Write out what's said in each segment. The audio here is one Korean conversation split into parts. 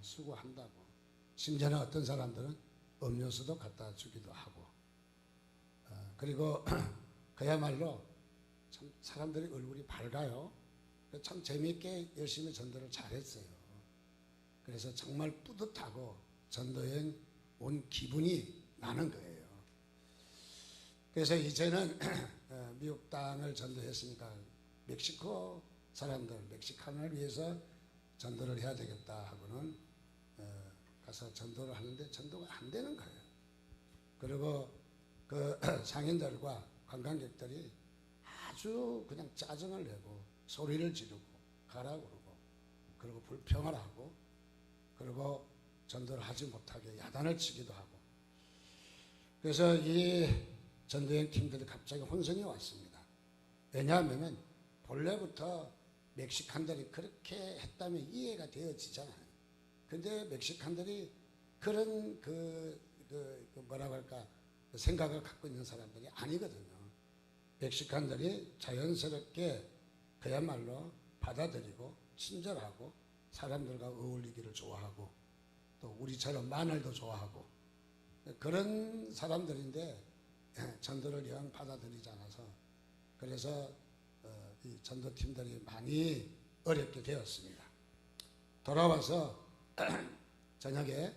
수고한다고. 심지어는 어떤 사람들은 음료수도 갖다 주기도 하고. 그리고 그야말로 참 사람들이 얼굴이 밝아요. 참 재미있게 열심히 전도를 잘했어요. 그래서 정말 뿌듯하고 전도여행 온 기분이 나는 거예요. 그래서 이제는 미국 땅을 전도했으니까 멕시코 사람들, 멕시칸을 위해서 전도를 해야 되겠다 하고는 가서 전도를 하는데 전도가 안 되는 거예요. 그리고 그 상인들과 관광객들이 아주 그냥 짜증을 내고 소리를 지르고 가라 그러고, 그리고 불평을 하고, 그리고 전도를 하지 못하게 야단을 치기도 하고. 그래서 이 전도여행 팀들이 갑자기 혼선이 왔습니다. 왜냐하면 본래부터 멕시칸들이 그렇게 했다면 이해가 되어지잖아요. 근데 멕시칸들이 그런 뭐라고 할까, 생각을 갖고 있는 사람들이 아니거든요. 멕시칸들이 자연스럽게 그야말로 받아들이고 친절하고 사람들과 어울리기를 좋아하고 또 우리처럼 마늘도 좋아하고 그런 사람들인데 전도를 영 받아들이지 않아서, 그래서 이 전도팀들이 많이 어렵게 되었습니다. 돌아와서 저녁에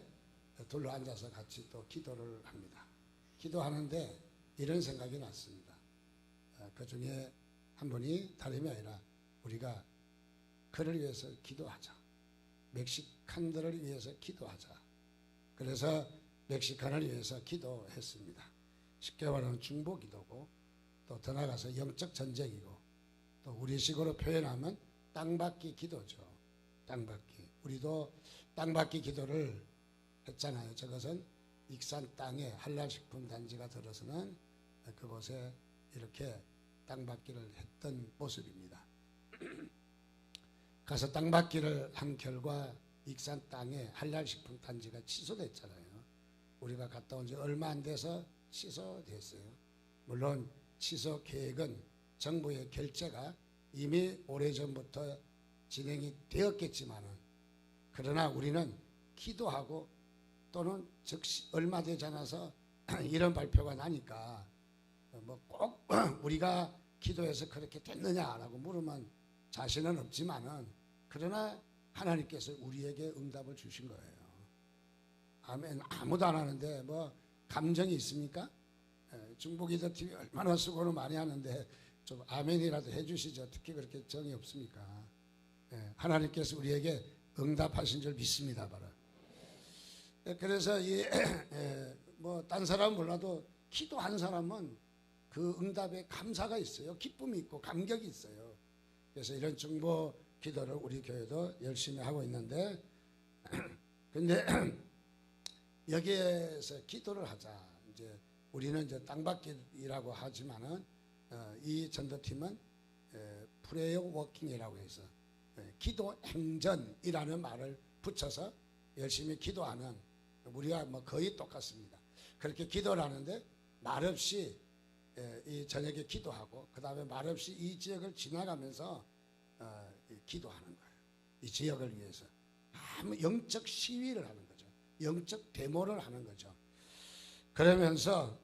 둘러 앉아서 같이 또 기도를 합니다. 기도하는데 이런 생각이 났습니다. 그 중에 한 분이 다름이 아니라 우리가 그를 위해서 기도하자. 멕시칸들을 위해서 기도하자. 그래서 멕시칸을 위해서 기도했습니다. 쉽게 말하면 중보 기도고, 또 더 나아가서 영적 전쟁이고, 또 우리식으로 표현하면 땅받기 기도죠. 땅받기. 우리도 땅받기 기도를 했잖아요. 저것은 익산 땅에 한랄식품 단지가 들어서는 그곳에 이렇게 땅받기를 했던 모습입니다. 가서 땅받기를 한 결과 익산 땅에 한랄식품 단지가 취소됐잖아요. 우리가 갔다 온 지 얼마 안 돼서 취소됐어요. 물론 취소 계획은 정부의 결재가 이미 오래전부터 진행이 되었겠지만은, 그러나 우리는 기도하고 또는 즉시 얼마 되지 않아서 이런 발표가 나니까 뭐 꼭 우리가 기도해서 그렇게 됐느냐라고 물으면 자신은 없지만은, 그러나 하나님께서 우리에게 응답을 주신 거예요. 아멘. 아무도 안 하는데 뭐 감정이 있습니까? 중보기도 팀이 얼마나 수고를 많이 하는데 좀 아멘이라도 해주시죠. 특히 그렇게 정이 없습니까? 하나님께서 우리에게 응답하신 줄 믿습니다. 바로. 그래서 뭐 딴 사람은 몰라도 기도한 사람은 그 응답에 감사가 있어요. 기쁨이 있고 감격이 있어요. 그래서 이런 중보 기도를 우리 교회도 열심히 하고 있는데, 근데 여기에서 기도를 하자. 이제 우리는 이제 땅받기라고 하지만은 이 전도팀은 프레이어 워킹이라고 해서 기도 행전이라는 말을 붙여서 열심히 기도하는, 우리가 뭐 거의 똑같습니다. 그렇게 기도를 하는데 말없이 이 저녁에 기도하고, 그 다음에 말없이 이 지역을 지나가면서 기도하는 거예요. 이 지역을 위해서 영적 시위를 하는 거죠. 영적 데모를 하는 거죠. 그러면서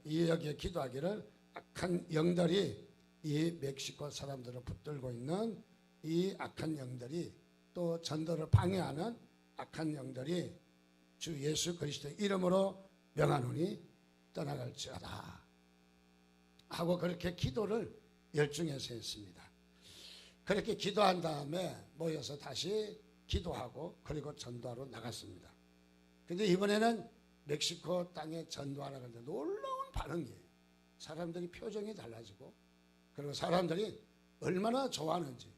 이 여기에 기도하기를, 악한 영들이, 이 멕시코 사람들을 붙들고 있는 이 악한 영들이, 또 전도를 방해하는 악한 영들이 주 예수 그리스도의 이름으로 명하노니 떠나갈지어다 하고 그렇게 기도를 열중해서 했습니다. 그렇게 기도한 다음에 모여서 다시 기도하고 그리고 전도하러 나갔습니다. 근데 이번에는 멕시코 땅에 전도하러 가는데 놀라운 반응이에요. 사람들이 표정이 달라지고, 그리고 사람들이 얼마나 좋아하는지,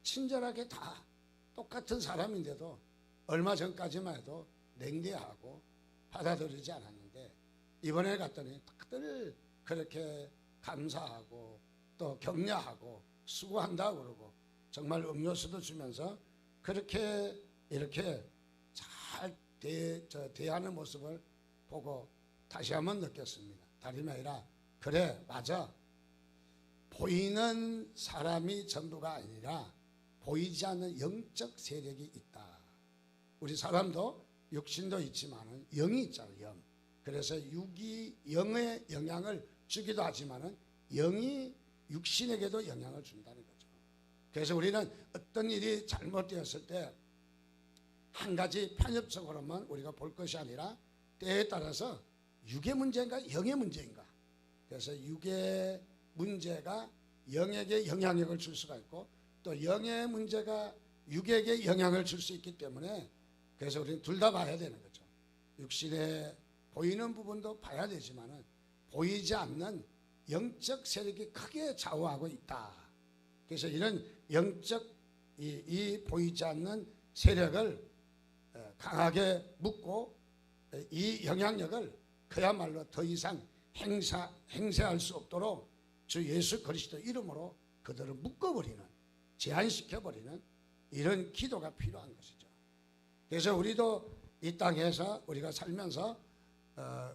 친절하게 다 똑같은 사람인데도 얼마 전까지만 해도 냉대하고 받아들이지 않았는데, 이번에 갔더니 다들 그렇게 감사하고 또 격려하고 수고한다고 그러고, 정말 음료수도 주면서 그렇게 이렇게 잘 대하는 모습을 보고 다시 한번 느꼈습니다. 다름이 아니라, 그래 맞아, 보이는 사람이 전부가 아니라 보이지 않는 영적 세력이 있다. 우리 사람도 육신도 있지만은 영이 있잖아요. 영. 그래서 육이 영의 영향을 주기도 하지만은 영이 육신에게도 영향을 준다는 거죠. 그래서 우리는 어떤 일이 잘못되었을 때 한 가지 편협적으로만 우리가 볼 것이 아니라 때에 따라서 육의 문제인가 영의 문제인가. 그래서 육의 문제가 영에게 영향력을 줄 수가 있고 또 영의 문제가 육에게 영향을 줄 수 있기 때문에 그래서 우리는 둘 다 봐야 되는 거죠. 육신에 보이는 부분도 봐야 되지만은 보이지 않는 영적 세력이 크게 좌우하고 있다. 그래서 이런 영적 이 보이지 않는 세력을 강하게 묶고 이 영향력을 그야말로 더 이상 행세할 수 없도록 주 예수 그리스도 이름으로 그들을 묶어버리는, 제한시켜버리는 이런 기도가 필요한 것이죠. 그래서 우리도 이 땅에서 우리가 살면서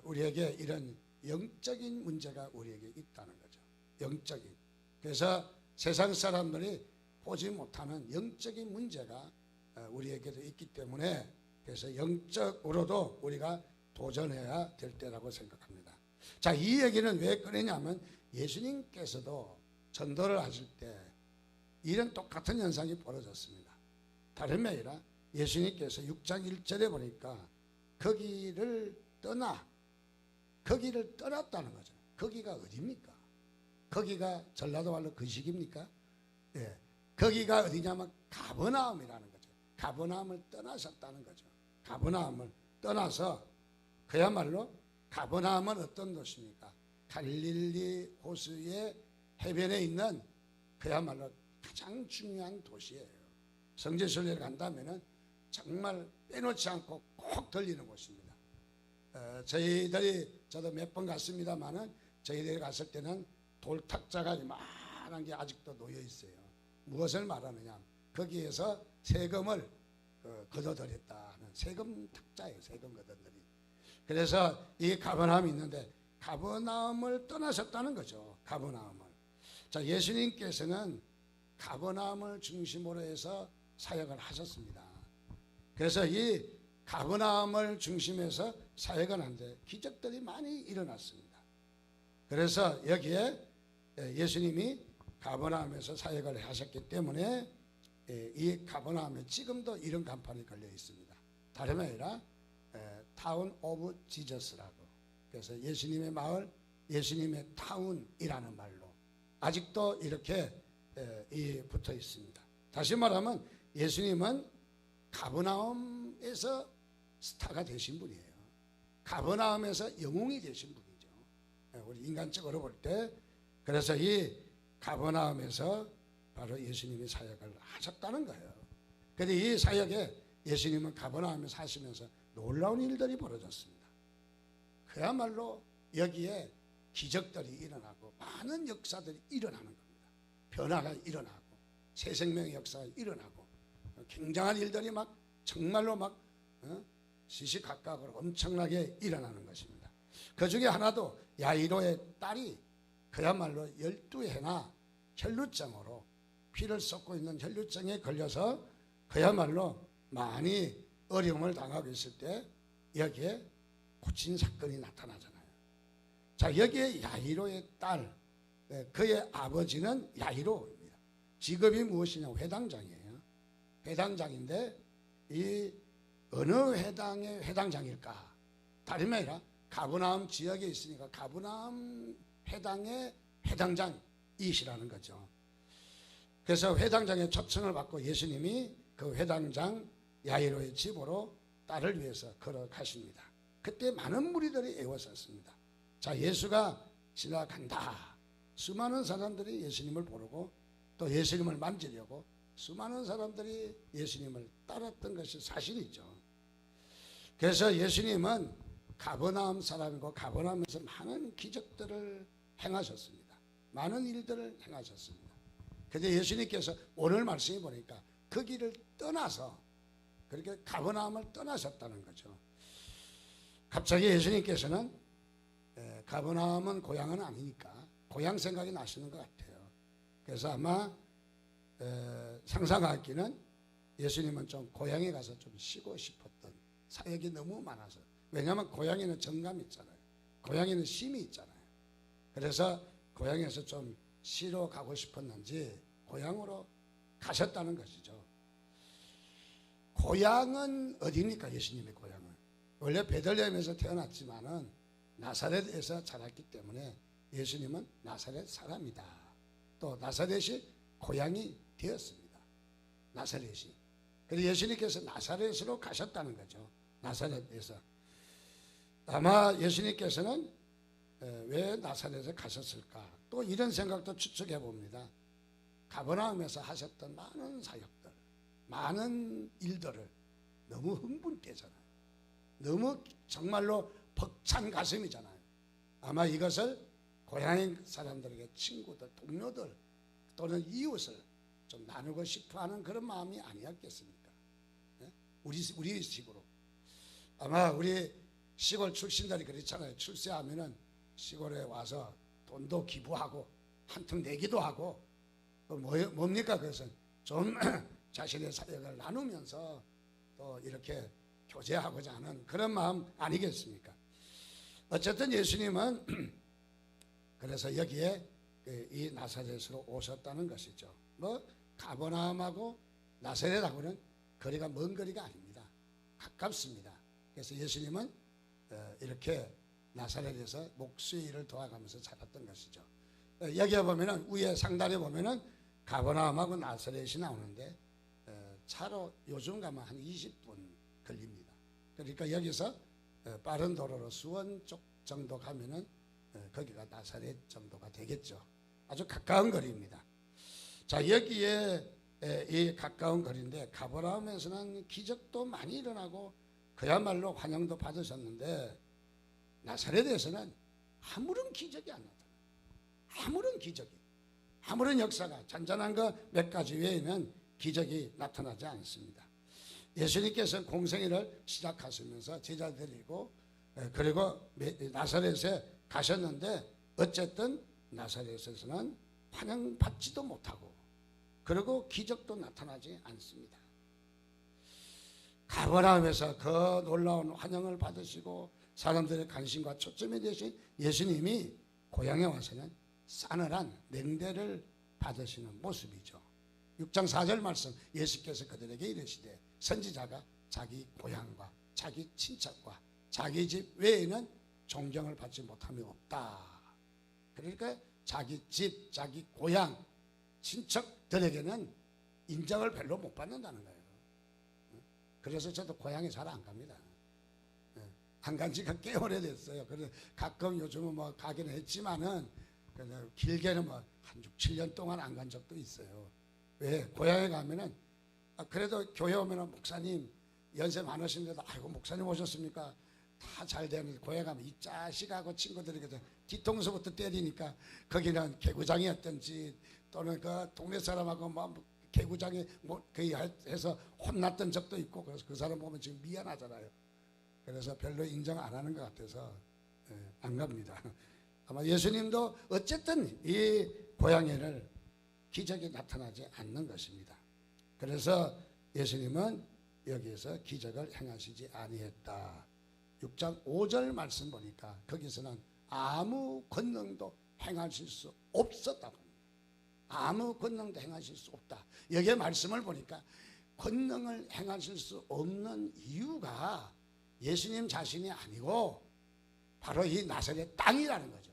우리에게 이런 영적인 문제가 우리에게 있다는 거죠. 영적인. 그래서 세상 사람들이 보지 못하는 영적인 문제가 우리에게도 있기 때문에 그래서 영적으로도 우리가 도전해야 될 때라고 생각합니다. 자, 이 얘기는 왜 꺼내냐면 예수님께서도 전도를 하실 때 이런 똑같은 현상이 벌어졌습니다. 다름이 아니라 예수님께서 6장 1절에 보니까 거기를 떠났다는 거죠. 거기가 어디입니까? 거기가 전라도 말로 거식입니까? 예. 거기가 어디냐면 가버나움이라는 거죠. 가버나움을 떠나셨다는 거죠. 가버나움을 떠나서 그야말로 가버나움은 어떤 도시입니까? 갈릴리 호수의 해변에 있는 그야말로 가장 중요한 도시예요. 성지순례를 간다면은 정말 빼놓지 않고 꼭 들리는 곳입니다. 저도 몇 번 갔습니다만은 저희들이 갔을 때는 돌탁자가 이만한 게 아직도 놓여 있어요. 무엇을 말하느냐? 거기에서 세금을 걷어들였다는 세금 탁자예요. 세금 걷어들이. 그래서 이 가버나움이 있는데 가버나움을 떠나셨다는 거죠. 가버나움을. 자, 예수님께서는 가버나움을 중심으로 해서 사역을 하셨습니다. 그래서 이 가버나움을 중심해서 사역을 하는데 기적들이 많이 일어났습니다. 그래서 여기에 예수님이 가버나움에서 사역을 하셨기 때문에 이 가버나움에 지금도 이런 간판이 걸려 있습니다. 다름이 아니라 타운 오브 지저스라고. 그래서 예수님의 마을, 예수님의 타운이라는 말로 아직도 이렇게 붙어 있습니다. 다시 말하면 예수님은 가버나움에서 스타가 되신 분이에요. 가버나움에서 영웅이 되신 분이죠. 우리 인간적으로 볼 때. 그래서 이 가버나움에서 바로 예수님이 사역을 하셨다는 거예요. 그런데 이 사역에 예수님은 가버나움에 사시면서 놀라운 일들이 벌어졌습니다. 그야말로 여기에 기적들이 일어나고 많은 역사들이 일어나는 겁니다. 변화가 일어나고 새 생명의 역사가 일어나고 굉장한 일들이 막 정말로 막 시시각각으로 엄청나게 일어나는 것입니다. 그 중에 하나도 야이로의 딸이 그야말로 12해나 혈루증으로 피를 쏟고 있는 혈루증에 걸려서 그야말로 많이 어려움을 당하고 있을 때 여기에 고친 사건이 나타나잖아요. 자, 여기에 야이로의 딸, 그의 아버지는 야이로입니다. 직업이 무엇이냐? 회당장이에요. 회당장인데 이 어느 회당의 회당장일까? 다름이 아니라 가버나움 지역에 있으니까 가버나움 회당의 회당장이시라는 거죠. 그래서 회당장의 초청을 받고 예수님이 그 회당장 야이로의 집으로 딸을 위해서 걸어가십니다. 그때 많은 무리들이 애워쌌습니다. 자, 예수가 지나간다. 수많은 사람들이 예수님을 부르고 또 예수님을 만지려고 수많은 사람들이 예수님을 따랐던 것이 사실이죠. 그래서 예수님은 가버나움 사람이고 가버나움에서 많은 기적들을 행하셨습니다. 많은 일들을 행하셨습니다. 그런데 예수님께서 오늘 말씀해 보니까 그 길을 떠나서 그렇게 가버나움을 떠나셨다는 거죠. 갑자기 예수님께서는 가버나움은 고향은 아니니까 고향 생각이 나시는 것 같아요. 그래서 아마 상상하기는 예수님은 좀 고향에 가서 좀 쉬고 싶었던 사역이 너무 많아서. 왜냐하면 고향에는 정감이 있잖아요. 고향에는 쉼이 있잖아요. 그래서 고향에서 좀 쉬러 가고 싶었는지 고향으로 가셨다는 것이죠. 고향은 어디입니까? 예수님의 고향은 원래 베들레헴에서 태어났지만은 나사렛에서 자랐기 때문에 예수님은 나사렛 사람이다. 또 나사렛이 고향이 되었습니다. 나사렛이. 그래서 예수님께서 나사렛으로 가셨다는 거죠. 나사렛에서. 아마 예수님께서는 왜 나사렛에 가셨을까? 또 이런 생각도 추측해 봅니다. 가버나움에서 하셨던 많은 사역들, 많은 일들을 너무 흥분되잖아요. 너무 정말로 벅찬 가슴이잖아요. 아마 이것을 고향 사람들에게 친구들, 동료들 또는 이웃을 좀 나누고 싶어하는 그런 마음이 아니었겠습니까? 우리 식으로. 아마 우리 시골 출신들이 그렇잖아요. 출세하면은 시골에 와서 돈도 기부하고 한턱 내기도 하고 또 뭡니까? 그것은 좀 자신의 사역을 나누면서 또 이렇게 교제하고자 하는 그런 마음 아니겠습니까? 어쨌든 예수님은 그래서 여기에 이 나사렛으로 오셨다는 것이죠. 뭐 가버나움하고 나사렛하고는 거리가 먼 거리가 아닙니다. 가깝습니다. 그래서 예수님은 이렇게 나사렛에서 목수일을 도와가면서 살았던 것이죠. 여기에 보면은 위에 상단에 보면은 가버나움하고 나사렛이 나오는데 차로 요즘 가면 한 20분 걸립니다. 그러니까 여기서 빠른 도로로 수원 쪽 정도 가면은 거기가 나사렛 정도가 되겠죠. 아주 가까운 거리입니다. 자, 여기에 이 가까운 거리인데 가버나움에서는 기적도 많이 일어나고 그야말로 환영도 받으셨는데 나사렛에서는 아무런 기적이 안 나타나요. 아무런 기적이, 아무런 역사가 잔잔한 거 몇 가지 외에는 기적이 나타나지 않습니다. 예수님께서 공생애를 시작하시면서 제자들이고 그리고 나사렛에 가셨는데 어쨌든 나사렛에서는 환영받지도 못하고 그리고 기적도 나타나지 않습니다. 가버나움에서 그 놀라운 환영을 받으시고 사람들의 관심과 초점이 되신 예수님이 고향에 와서는 싸늘한 냉대를 받으시는 모습이죠. 6장 4절 말씀 예수께서 그들에게 이르시되 선지자가 자기 고향과 자기 친척과 자기 집 외에는 존경을 받지 못함이 없다. 그러니까 자기 집, 자기 고향, 친척들에게는 인정을 별로 못 받는다는 거예요. 그래서 저도 고향에 잘 안 갑니다. 안 간 지가 꽤 오래됐어요. 그래서 가끔 요즘은 뭐 가기는 했지만은 길게는 뭐 한 6, 7년 동안 안 간 적도 있어요. 왜? 고향에 가면은 그래도 교회 오면은 목사님 연세 많으신데도 아이고 목사님 오셨습니까? 다 잘 되는데 고향에 가면 이 자식하고 친구들이 뒤통수부터 때리니까 거기는 개구장이었던지 또는 그 동네 사람하고 뭐 개구장에 뭐 거의 해서 혼났던 적도 있고 그래서 그 사람 보면 지금 미안하잖아요. 그래서 별로 인정 안 하는 것 같아서 안 갑니다. 아마 예수님도 어쨌든 이 고향에를 기적이 나타나지 않는 것입니다. 그래서 예수님은 여기에서 기적을 행하시지 아니했다. 6장 5절 말씀 보니까 거기서는 아무 권능도 행하실 수 없었다고 합니다. 아무 권능도 행하실 수 없다. 여기에 말씀을 보니까 권능을 행하실 수 없는 이유가 예수님 자신이 아니고 바로 이 나사렛 땅이라는 거죠.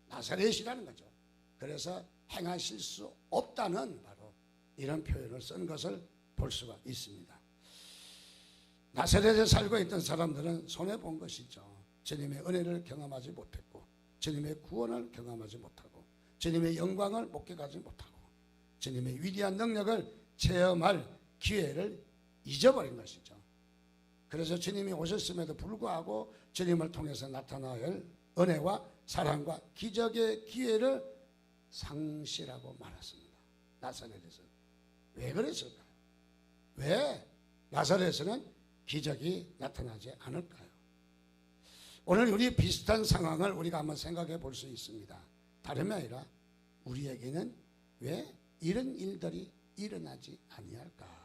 나사렛이라는 거죠. 그래서 행하실 수 없다는 바로 이런 표현을 쓴 것을 볼 수가 있습니다. 나사렛에 살고 있던 사람들은 손해본 것이죠. 주님의 은혜를 경험하지 못했고 주님의 구원을 경험하지 못하고 주님의 영광을 목격하지 못하고 주님의 위대한 능력을 체험할 기회를 잊어버린 것이죠. 그래서 주님이 오셨음에도 불구하고 주님을 통해서 나타나야 할 은혜와 사랑과 기적의 기회를 상실하고 말았습니다. 나사렛에서. 왜 그랬을까요? 왜 나사렛에서는 기적이 나타나지 않을까요? 오늘 우리 비슷한 상황을 우리가 한번 생각해 볼 수 있습니다. 다름이 아니라 우리에게는 왜 이런 일들이 일어나지 아니할까?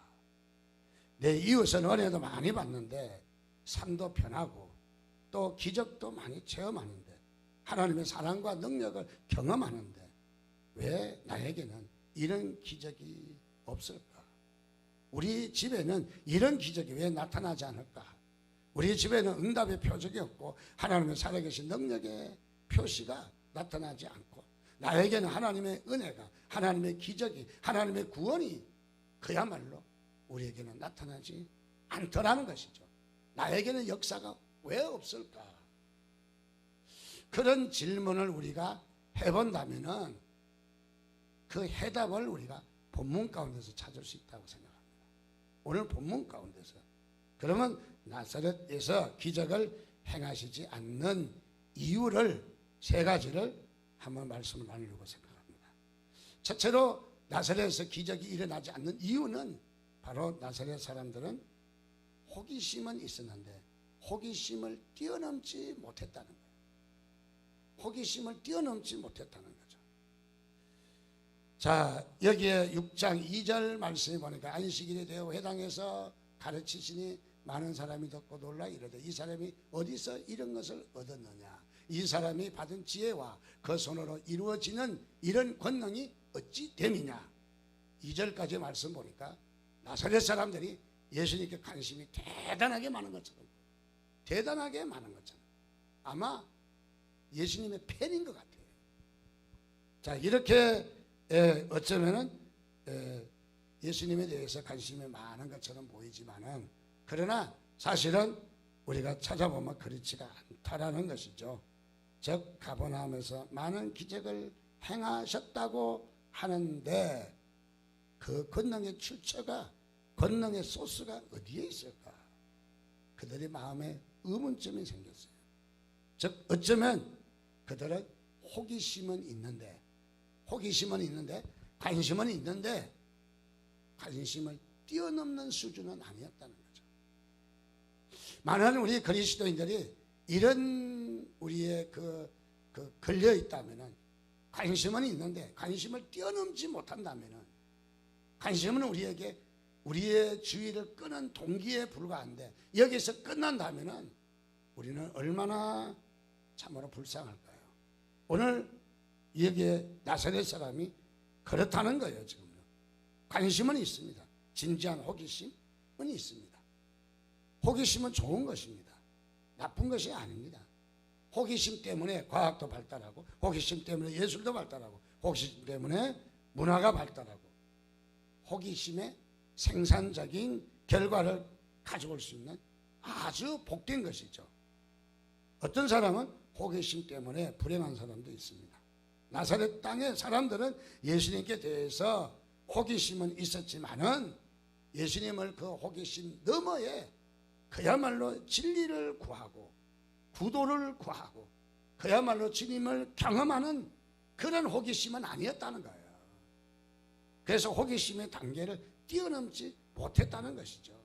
내 이웃은 은혜도 많이 받는데 삶도 편하고 또 기적도 많이 체험하는데 하나님의 사랑과 능력을 경험하는데 왜 나에게는 이런 기적이 없을까? 우리 집에는 이런 기적이 왜 나타나지 않을까? 우리 집에는 응답의 표적이 없고 하나님의 살아계신 능력의 표시가 나타나지 않고 나에게는 하나님의 은혜가, 하나님의 기적이, 하나님의 구원이 그야말로 우리에게는 나타나지 않더라는 것이죠. 나에게는 역사가 왜 없을까? 그런 질문을 우리가 해본다면은 그 해답을 우리가 본문 가운데서 찾을 수 있다고 생각합니다. 오늘 본문 가운데서. 그러면 나사렛에서 기적을 행하시지 않는 이유를 세 가지를 한번 말씀을 나누려고 생각합니다. 첫째로 나사렛에서 기적이 일어나지 않는 이유는 바로 나사렛 사람들은 호기심은 있었는데 호기심을 뛰어넘지 못했다는 거예요. 호기심을 뛰어넘지 못했다는 거죠. 자, 여기에 6장 2절 말씀에 보니까 안식일에 대해 회당에서 가르치시니 많은 사람이 듣고 놀라 이르되 이 사람이 어디서 이런 것을 얻었느냐? 이 사람이 받은 지혜와 그 손으로 이루어지는 이런 권능이 어찌 됨이냐? 2절까지 말씀 보니까 나사렛 사람들이 예수님께 관심이 대단하게 많은 것처럼, 대단하게 많은 것처럼 아마 예수님의 팬인 것 같아요. 자, 이렇게 어쩌면은 예수님에 대해서 관심이 많은 것처럼 보이지만은 그러나 사실은 우리가 찾아보면 그렇지가 않다라는 것이죠. 즉 가버나움에서 많은 기적을 행하셨다고 하는데 그 권능의 출처가, 권능의 소스가 어디에 있을까? 그들의 마음에 의문점이 생겼어요. 즉 어쩌면 그들은 호기심은 있는데 관심은 있는데 관심을 뛰어넘는 수준은 아니었다는 거죠. 많은 우리 그리스도인들이 이런 우리의 걸려 있다면은 관심은 있는데 관심을 뛰어넘지 못한다면은 관심은 우리에게 우리의 주의를 끄는 동기에 불과한데 여기서 끝난다면은 우리는 얼마나 참으로 불쌍할까요? 오늘 여기에 나사렛 사람이 그렇다는 거예요. 지금 관심은 있습니다. 진지한 호기심은 있습니다. 호기심은 좋은 것입니다. 나쁜 것이 아닙니다. 호기심 때문에 과학도 발달하고 호기심 때문에 예술도 발달하고 호기심 때문에 문화가 발달하고 호기심의 생산적인 결과를 가져올 수 있는 아주 복된 것이죠. 어떤 사람은 호기심 때문에 불행한 사람도 있습니다. 나사렛 땅의 사람들은 예수님께 대해서 호기심은 있었지만은 예수님을 그 호기심 너머에 그야말로 진리를 구하고 구도를 구하고 그야말로 주님을 경험하는 그런 호기심은 아니었다는 거예요. 그래서 호기심의 단계를 뛰어넘지 못했다는 것이죠.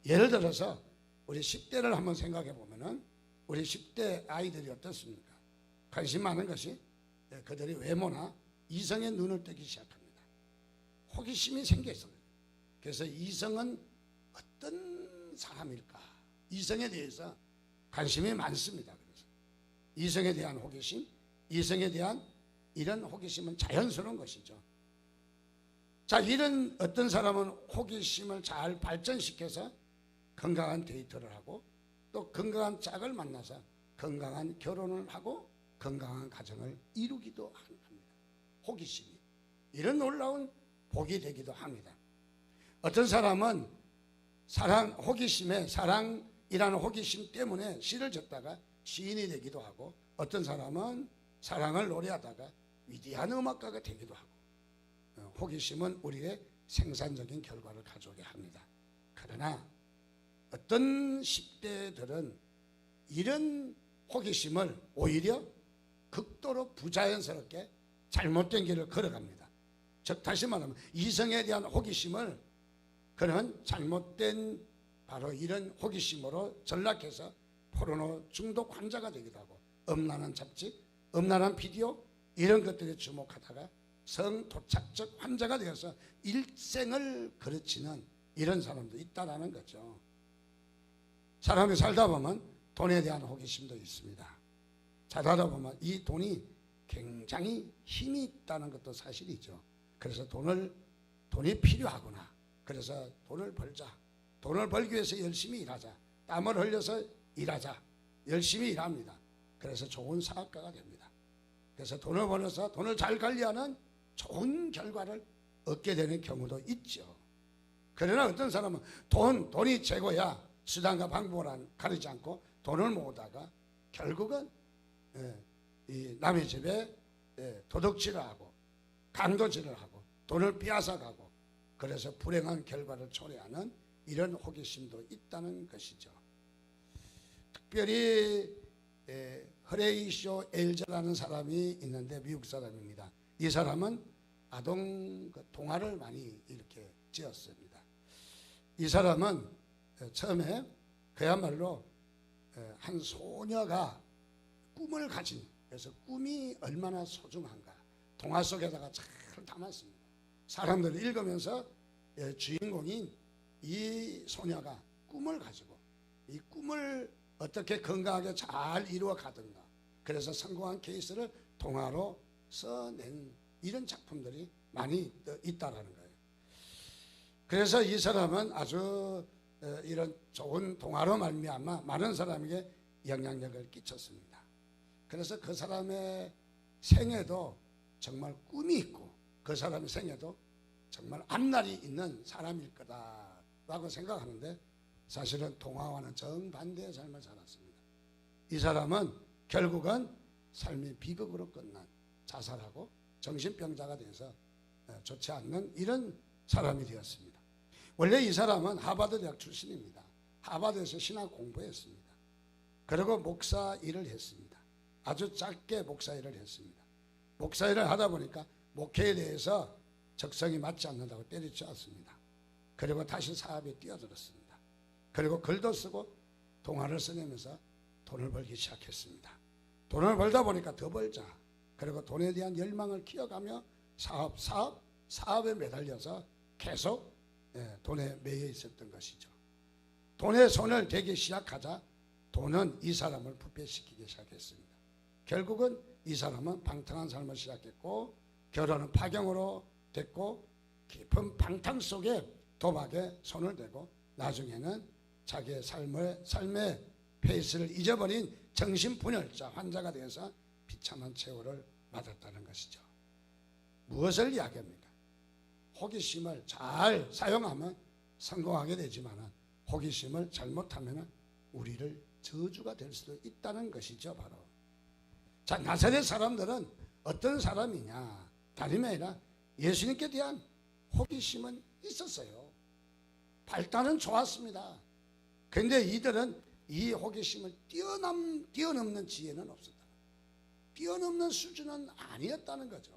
예를 들어서 우리 10대를 한번 생각해 보면은 우리 10대 아이들이 어떻습니까? 관심 많은 것이 그들의 외모나 이성의 눈을 뜨기 시작합니다. 호기심이 생겼어요. 그래서 이성은 어떤 사람일까? 이성에 대해서 관심이 많습니다. 그래서 이성에 대한 호기심, 이성에 대한 이런 호기심은 자연스러운 것이죠. 자, 이런 어떤 사람은 호기심을 잘 발전시켜서 건강한 데이트를 하고 또 건강한 짝을 만나서 건강한 결혼을 하고 건강한 가정을 이루기도 합니다. 호기심이 이런 놀라운 복이 되기도 합니다. 어떤 사람은 사랑이라는 호기심 때문에 시를 졌다가 시인이 되기도 하고 어떤 사람은 사랑을 노래하다가 위대한 음악가가 되기도 하고 호기심은 우리의 생산적인 결과를 가져오게 합니다. 그러나 어떤 10대들은 이런 호기심을 오히려 극도로 부자연스럽게 잘못된 길을 걸어갑니다. 즉 다시 말하면 이성에 대한 호기심을 그는 잘못된 바로 이런 호기심으로 전락해서 포르노 중독 환자가 되기도 하고 음란한 잡지, 음란한 비디오 이런 것들에 주목하다가 성도착적 환자가 되어서 일생을 그르치는 이런 사람도 있다라는 거죠. 사람이 살다 보면 돈에 대한 호기심도 있습니다. 살다 보면 이 돈이 굉장히 힘이 있다는 것도 사실이죠. 그래서 돈이 필요하구나. 그래서 돈을 벌자. 돈을 벌기 위해서 열심히 일하자. 땀을 흘려서 일하자. 열심히 일합니다. 그래서 좋은 사업가가 됩니다. 그래서 돈을 벌어서 돈을 잘 관리하는 좋은 결과를 얻게 되는 경우도 있죠. 그러나 어떤 사람은 돈이 최고야. 수단과 방법을 가리지 않고 돈을 모으다가 결국은 이 남의 집에 도둑질을 하고 강도질을 하고 돈을 빼앗아가고 그래서 불행한 결과를 초래하는 이런 호기심도 있다는 것이죠. 특별히 허레이쇼 엘저라는 사람이 있는데 미국 사람입니다. 이 사람은 아동 동화를 많이 이렇게 지었습니다. 이 사람은 처음에 그야말로 한 소녀가 꿈을 가진, 그래서 꿈이 얼마나 소중한가 동화 속에다가 잘 담았습니다. 사람들이 읽으면서 주인공인 이 소녀가 꿈을 가지고 이 꿈을 어떻게 건강하게 잘 이루어 가든가, 그래서 성공한 케이스를 동화로 써낸 이런 작품들이 많이 있다라는 거예요. 그래서 이 사람은 아주 이런 좋은 동화로 말미암아 많은 사람에게 영향력을 끼쳤습니다. 그래서 그 사람의 생애도 정말 꿈이 있고 그 사람의 생애도 정말 앞날이 있는 사람일 거다라고 생각하는데, 사실은 동화와는 정반대의 삶을 살았습니다. 이 사람은 결국은 삶이 비극으로 끝난, 자살하고 정신병자가 돼서 좋지 않는 이런 사람이 되었습니다. 원래 이 사람은 하버드 대학 출신입니다. 하버드에서 신학 공부했습니다. 그리고 목사 일을 했습니다. 아주 짧게 목사 일을 했습니다. 목사 일을 하다 보니까 목회에 대해서 적성이 맞지 않는다고 때려치웠습니다. 그리고 다시 사업에 뛰어들었습니다. 그리고 글도 쓰고 동화를 써내면서 돈을 벌기 시작했습니다. 돈을 벌다 보니까 더 벌자. 그리고 돈에 대한 열망을 키워가며 사업에 매달려서 계속 돈에 매여 있었던 것이죠. 돈에 손을 대기 시작하자 돈은 이 사람을 부패시키기 시작했습니다. 결국은 이 사람은 방탕한 삶을 시작했고 결혼은 파경으로 됐고 깊은 방탕 속에 도박에 손을 대고 나중에는 자기의 삶의 페이스를 잊어버린 정신분열자 환자가 되어서 비참한 최후를 맞았다는 것이죠. 무엇을 이야기합니까? 호기심을 잘 사용하면 성공하게 되지만 호기심을 잘못하면 우리를 저주가 될 수도 있다는 것이죠. 바로 자, 나사렛 사람들은 어떤 사람이냐, 다름이 아니라 예수님께 대한 호기심은 있었어요. 발달은 좋았습니다. 그런데 이들은 이 호기심을 뛰어넘는 지혜는 없었다. 뛰어넘는 수준은 아니었다는 거죠.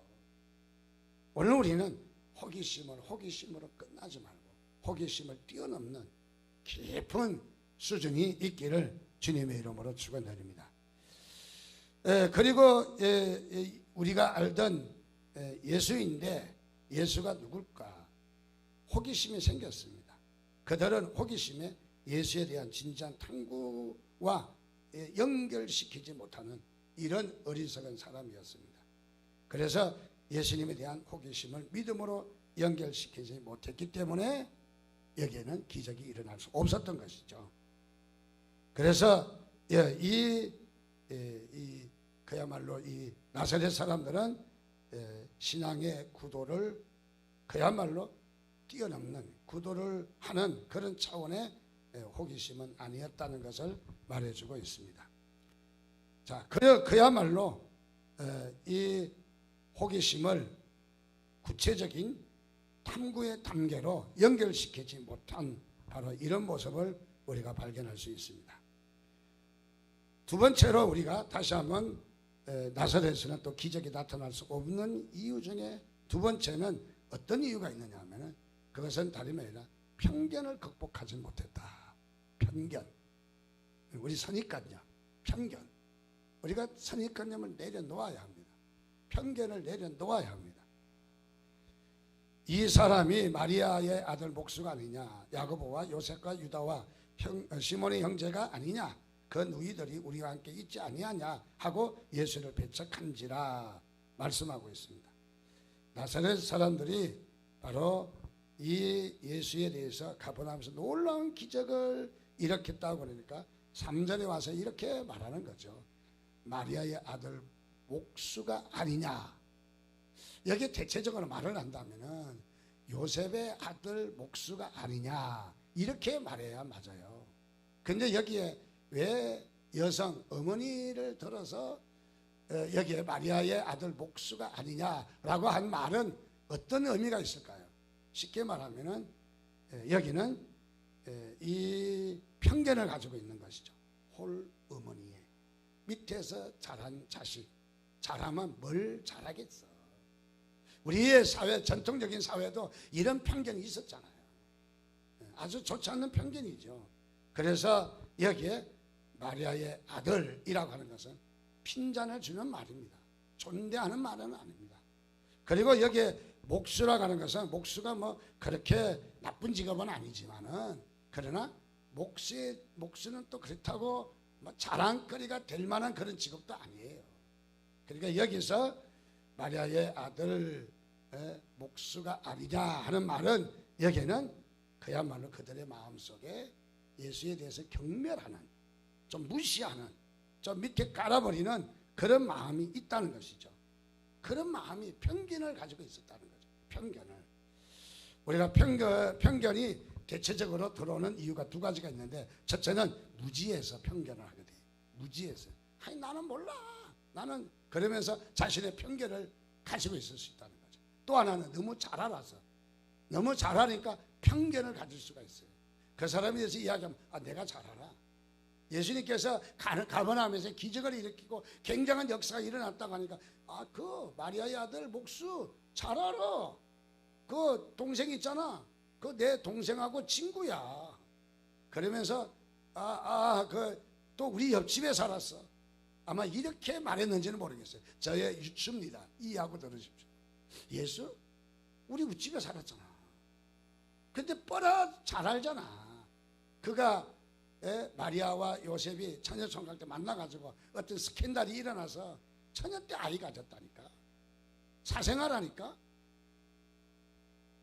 오늘 우리는 호기심으로 끝나지 말고 호기심을 뛰어넘는 깊은 수준이 있기를 주님의 이름으로 축원드립니다. 그리고 우리가 알던 예수인데 예수가 누굴까? 호기심이 생겼습니다. 그들은 호기심에 예수에 대한 진지한 탐구와 연결시키지 못하는 이런 어리석은 사람이었습니다. 그래서 예수님에 대한 호기심을 믿음으로 연결시키지 못했기 때문에 여기에는 기적이 일어날 수 없었던 것이죠. 그래서 그야말로 이 나사렛 사람들은 신앙의 구도를 그야말로 뛰어넘는 구도를 하는 그런 차원의 호기심은 아니었다는 것을 말해주고 있습니다. 자, 그야말로 이 호기심을 구체적인 탐구의 단계로 연결시키지 못한 바로 이런 모습을 우리가 발견할 수 있습니다. 두 번째로 우리가 다시 한번 나사렛에서는 또 기적이 나타날 수 없는 이유 중에 두 번째는 어떤 이유가 있느냐 하면 그것은 다름이 아니라 편견을 극복하지 못했다. 편견. 우리 선입관념, 편견. 우리가 선입관념을 내려놓아야 합니다. 편견을 내려놓아야 합니다. 이 사람이 마리아의 아들 목수가 아니냐, 야고보와 요셉과 유다와 시몬의 형제가 아니냐, 그 누이들이 우리와 함께 있지 아니하냐 하고 예수를 배척한지라 말씀하고 있습니다. 나사렛 사람들이 바로 이 예수에 대해서 가버나움에서 놀라운 기적을 일으켰다고 그러니까 3절에 와서 이렇게 말하는 거죠. 마리아의 아들 목수가 아니냐. 여기에 대체적으로 말을 한다면은 요셉의 아들 목수가 아니냐 이렇게 말해야 맞아요. 근데 여기에 왜 여성 어머니를 들어서 여기에 마리아의 아들 목수가 아니냐라고 한 말은 어떤 의미가 있을까요? 쉽게 말하면은 여기는 이 편견을 가지고 있는 것이죠. 홀 어머니의 밑에서 자란 자식, 자라면 뭘 잘하겠어. 우리의 사회, 전통적인 사회도 이런 편견이 있었잖아요. 아주 좋지 않는 편견이죠. 그래서 여기에 마리아의 아들이라고 하는 것은 핀잔을 주는 말입니다. 존대하는 말은 아닙니다. 그리고 여기에 목수라고 하는 것은 목수가 뭐 그렇게 나쁜 직업은 아니지만은 그러나 목수는 또 그렇다고 뭐 자랑거리가 될 만한 그런 직업도 아니에요. 그러니까 여기서 마리아의 아들 목수가 아니냐 하는 말은 여기는 그야말로 그들의 마음속에 예수에 대해서 경멸하는, 좀 무시하는, 좀 밑에 깔아버리는 그런 마음이 있다는 것이죠. 그런 마음이 편견을 가지고 있었다는 거죠. 편견을. 우리가 편견이 대체적으로 들어오는 이유가 두 가지가 있는데, 첫째는 무지에서 편견을 하게 돼요. 무지에서. 아니 나는 몰라. 나는 그러면서 자신의 편견을 가지고 있을 수 있다는 거죠. 또 하나는 너무 잘 알아서, 너무 잘 아니까 편견을 가질 수가 있어요. 그 사람에 대해서 이야기하면 내가 잘 알아. 예수님께서 가버나움에서 기적을 일으키고 굉장한 역사가 일어났다고 하니까 그 마리아의 아들 목수 잘 알아. 그 동생 있잖아. 그 내 동생하고 친구야. 그러면서 또 우리 옆집에 살았어. 아마 이렇게 말했는지는 모르겠어요. 저의 유추입니다. 이해하고 들으십시오. 예수? 우리 우집에 살았잖아. 근데 뻔하 잘 알잖아. 그가 마리아와 요셉이 처녀 총각 때 만나가지고 어떤 스캔들이 일어나서 처녀 때 아이 가졌다니까. 사생활하니까.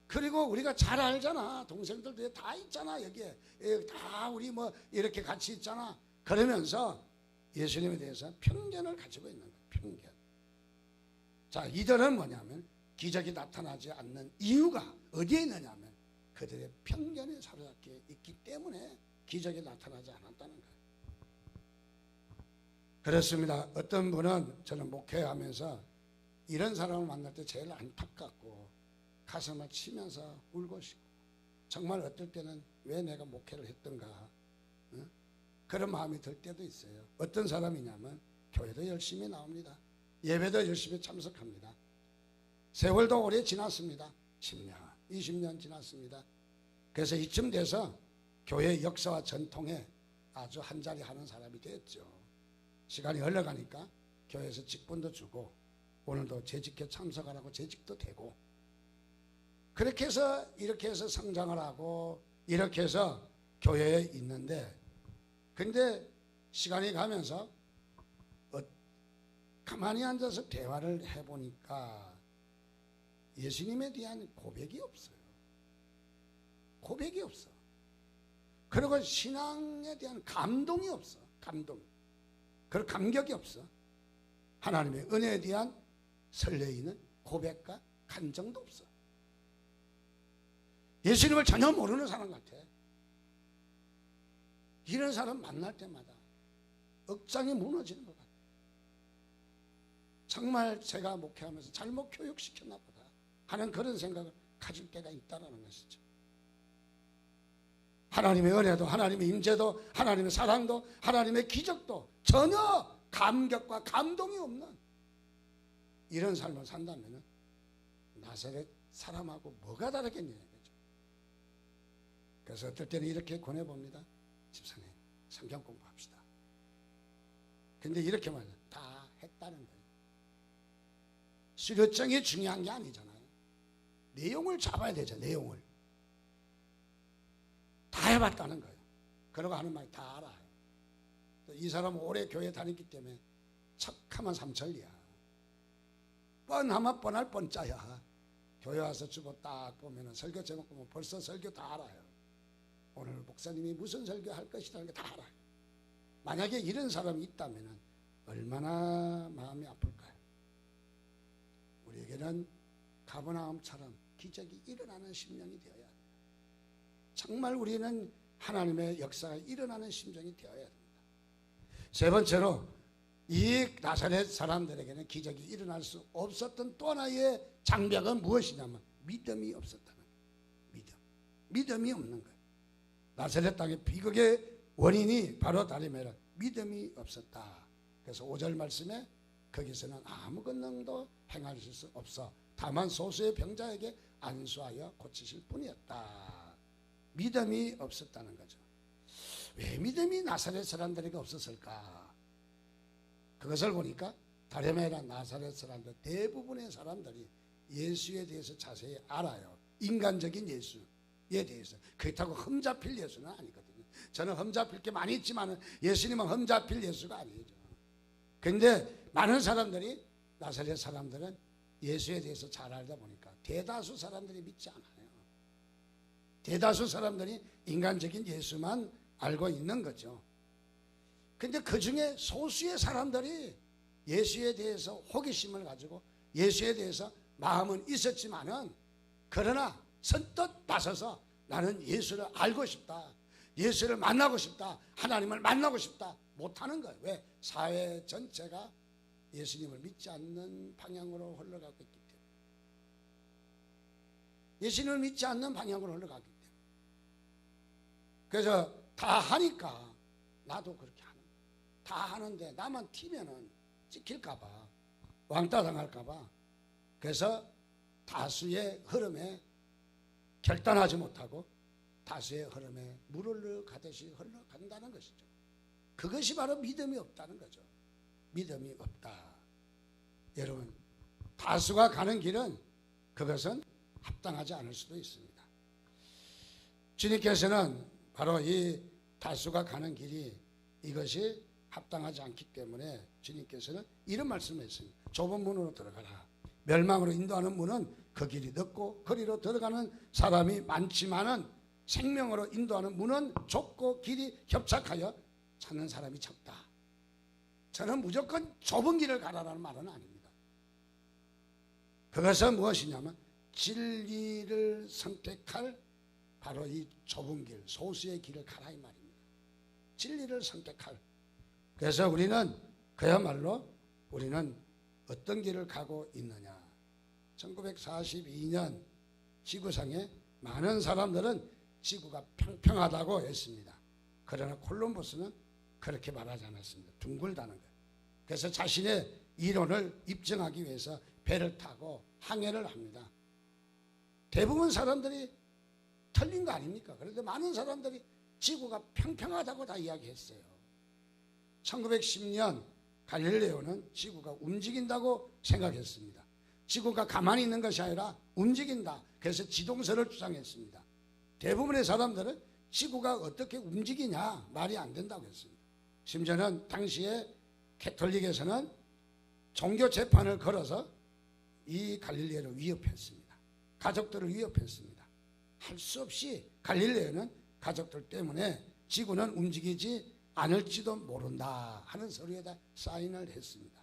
그리고 우리가 잘 알잖아. 동생들도 다 있잖아. 여기에 다 우리 뭐 이렇게 같이 있잖아. 그러면서 예수님에 대해서 편견을 가지고 있는 거예요. 편견. 자, 이들은 뭐냐면 기적이 나타나지 않는 이유가 어디에 있느냐면 그들의 편견에 사로잡혀 있기 때문에 기적이 나타나지 않았다는 거예요. 그렇습니다. 어떤 분은 저는 목회하면서 이런 사람을 만날 때 제일 안타깝고 가슴을 치면서 울고 싶고 정말 어떨 때는 왜 내가 목회를 했던가 그런 마음이 들 때도 있어요. 어떤 사람이냐면 교회도 열심히 나옵니다. 예배도 열심히 참석합니다. 세월도 오래 지났습니다. 10년, 20년 지났습니다. 그래서 이쯤 돼서 교회 역사와 전통에 아주 한자리 하는 사람이 됐죠. 시간이 흘러가니까 교회에서 직분도 주고 오늘도 재직회 참석하라고 재직도 되고 그렇게 해서 이렇게 해서 성장을 하고 이렇게 해서 교회에 있는데 근데 시간이 가면서 가만히 앉아서 대화를 해보니까 예수님에 대한 고백이 없어요. 고백이 없어. 그리고 신앙에 대한 감동이 없어. 감동. 그리고 감격이 없어. 하나님의 은혜에 대한 설레이는 고백과 간정도 없어. 예수님을 전혀 모르는 사람 같아. 이런 사람 만날 때마다 억장이 무너지는 것 같아. 정말 제가 목회하면서 잘못 교육시켰나 보다 하는 그런 생각을 가질 때가 있다는 것이죠. 하나님의 은혜도 하나님의 임재도 하나님의 사랑도 하나님의 기적도 전혀 감격과 감동이 없는 이런 삶을 산다면 나사렛 사람하고 뭐가 다르겠냐 이거죠. 그래서 어떨 때는 이렇게 권해봅니다. 집사님 성경 공부합시다. 근데 이렇게 말해요. 다 했다는 거예요. 수료증이 중요한 게 아니잖아요. 내용을 잡아야 되죠. 내용을 다 해봤다는 거예요. 그러고 하는 말이 다 알아요. 이 사람은 오래 교회 다녔기 때문에 척하면 삼천리야. 뻔하면 뻔할 뻔짜야. 교회 와서 주보 딱 보면 설교 제목 보면 벌써 설교 다 알아요. 오늘 목사님이 무슨 설교 할 것이라는 게 다 알아요. 만약에 이런 사람이 있다면 얼마나 마음이 아플까요? 우리에게는 가버나움처럼 기적이 일어나는 심령이 되어야 합니다. 정말 우리는 하나님의 역사가 일어나는 심정이 되어야 합니다. 세 번째로 이 나사렛 사람들에게는 기적이 일어날 수 없었던 또 하나의 장벽은 무엇이냐면 믿음이 없었다는 거예요. 믿음이 없는 거예요. 나사렛 땅의 비극의 원인이 바로 다름이라 믿음이 없었다. 그래서 5절 말씀에 거기서는 아무 권능도 행하실 수 없어 다만 소수의 병자에게 안수하여 고치실 뿐이었다. 믿음이 없었다는 거죠. 왜 믿음이 나사렛 사람들에게 없었을까? 그것을 보니까 다레메란 나사렛 사람들 대부분의 사람들이 예수에 대해서 자세히 알아요. 인간적인 예수에 대해서. 그렇다고 흠잡힐 예수는 아니거든요. 저는 흠잡힐 게 많이 있지만 예수님은 흠잡힐 예수가 아니죠. 그런데 많은 사람들이 나사렛 사람들은 예수에 대해서 잘 알다 보니까 대다수 사람들이 믿지 않아요. 대다수 사람들이 인간적인 예수만 알고 있는 거죠. 근데 그 중에 소수의 사람들이 예수에 대해서 호기심을 가지고 예수에 대해서 마음은 있었지만은 그러나 선뜻 나서서 나는 예수를 알고 싶다. 예수를 만나고 싶다. 하나님을 만나고 싶다. 못하는 거예요. 왜? 사회 전체가 예수님을 믿지 않는 방향으로 흘러가고 있기 때문에. 예수님을 믿지 않는 방향으로 흘러가기 때문에. 그래서 다 하니까 나도 그렇게 하는 거예요. 다 하는데 나만 튀면은 찍힐까봐 왕따 당할까봐 그래서 다수의 흐름에 결단하지 못하고 다수의 흐름에 물을 가듯이 흘러간다는 것이죠. 그것이 바로 믿음이 없다는 거죠. 믿음이 없다. 여러분 다수가 가는 길은 그것은 합당하지 않을 수도 있습니다. 주님께서는 바로 이 다수가 가는 길이 이것이 합당하지 않기 때문에 주님께서는 이런 말씀을 했습니다. 좁은 문으로 들어가라. 멸망으로 인도하는 문은 그 길이 넓고 거리로 들어가는 사람이 많지만은 생명으로 인도하는 문은 좁고 길이 협착하여 찾는 사람이 적다. 저는 무조건 좁은 길을 가라라는 말은 아닙니다. 그것은 무엇이냐면 진리를 선택할 바로 이 좁은 길, 소수의 길을 가라 이 말입니다. 진리를 선택할. 그래서 우리는 그야말로 우리는 어떤 길을 가고 있느냐. 1942년 지구상에 많은 사람들은 지구가 평평하다고 했습니다. 그러나 콜럼버스는 그렇게 말하지 않았습니다. 둥글다는 거예요. 그래서 자신의 이론을 입증하기 위해서 배를 타고 항해를 합니다. 대부분 사람들이 틀린 거 아닙니까? 그런데 많은 사람들이 지구가 평평하다고 다 이야기했어요. 1910년 갈릴레오는 지구가 움직인다고 생각했습니다. 지구가 가만히 있는 것이 아니라 움직인다. 그래서 지동설을 주장했습니다. 대부분의 사람들은 지구가 어떻게 움직이냐 말이 안 된다고 했습니다. 심지어는 당시에 캐톨릭에서는 종교 재판을 걸어서 이 갈릴레오를 위협했습니다. 가족들을 위협했습니다. 할 수 없이 갈릴레오는 가족들 때문에 지구는 움직이지 않을지도 모른다 하는 서류에다 사인을 했습니다.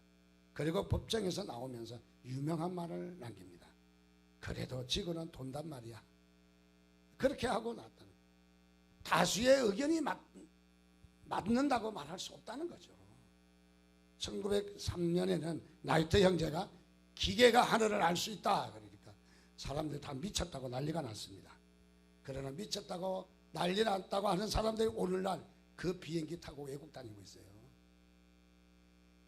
그리고 법정에서 나오면서 유명한 말을 남깁니다. 그래도 지구는 돈단 말이야. 그렇게 하고 나왔다는 거예요. 다수의 의견이 맞는다고 말할 수 없다는 거죠. 1903년에는 나이트 형제가 기계가 하늘을 알 수 있다 그러니까 사람들이 다 미쳤다고 난리가 났습니다. 그러나 미쳤다고 난리 났다고 하는 사람들이 오늘날 그 비행기 타고 외국 다니고 있어요.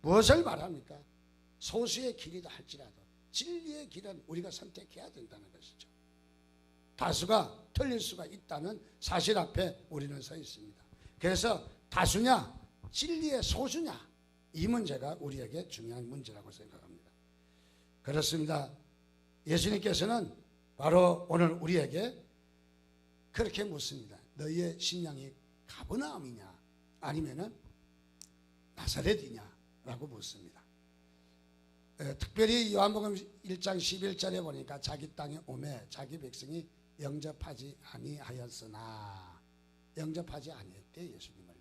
무엇을 말합니까? 소수의 길이다 할지라도 진리의 길은 우리가 선택해야 된다는 것이죠. 다수가 틀릴 수가 있다는 사실 앞에 우리는 서 있습니다. 그래서 다수냐 진리의 소수냐 이 문제가 우리에게 중요한 문제라고 생각합니다. 그렇습니다. 예수님께서는 바로 오늘 우리에게 그렇게 묻습니다. 너희의 신앙이 가버나움이냐 아니면은 나사렛이냐 라고 묻습니다. 특별히 요한복음 1장 11절에 보니까 자기 땅에 오매 자기 백성이 영접하지 아니하였으나 영접하지 아니했대 예수님을요.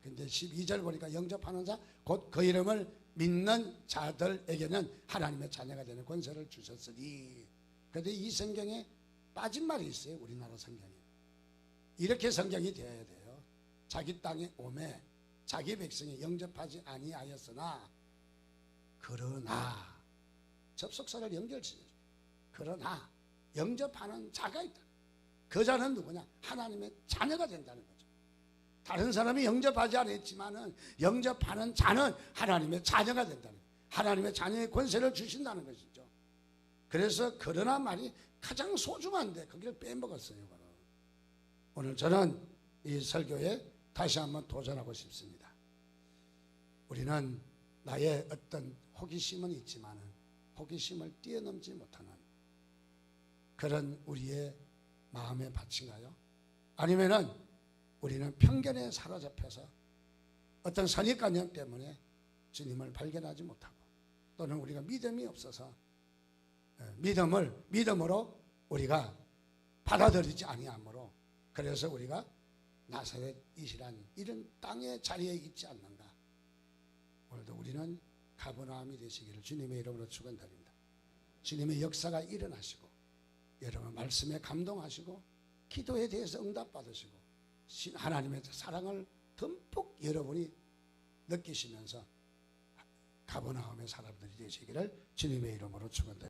근데 12절 보니까 영접하는 자 곧 그 이름을 믿는 자들에게는 하나님의 자녀가 되는 권세를 주셨으니. 그런데 이 성경에 빠진 말이 있어요. 우리나라 성경에 이렇게 성경이 되어야 돼요. 자기 땅에 오매 자기 백성이 영접하지 아니하였으나 그러나 접속사를 연결시켜요. 그러나 영접하는 자가 있다. 그 자는 누구냐? 하나님의 자녀가 된다는 거죠. 다른 사람이 영접하지 않았지만은 영접하는 자는 하나님의 자녀가 된다는 거예요. 하나님의 자녀의 권세를 주신다는 것이죠. 그래서 그러나 말이 가장 소중한데 거기를 빼먹었어요. 바로. 오늘 저는 이 설교에 다시 한번 도전하고 싶습니다. 우리는 나의 어떤 호기심은 있지만 호기심을 뛰어넘지 못하는 그런 우리의 마음의 밭인가요? 아니면은 우리는 편견에 사로잡혀서 어떤 선입관념 때문에 주님을 발견하지 못하고 또는 우리가 믿음이 없어서 믿음으로 우리가 받아들이지 아니하므로 그래서 우리가 나사렛이란 이런 땅의 자리에 있지 않는가. 오늘도 우리는 가버나움이 되시기를 주님의 이름으로 축원드립니다. 주님의 역사가 일어나시고 여러분 말씀에 감동하시고 기도에 대해서 응답받으시고 하나님의 사랑을 듬뿍 여러분이 느끼시면서 가버나움의 사람들이 되시기를 주님의 이름으로 축원드립니다.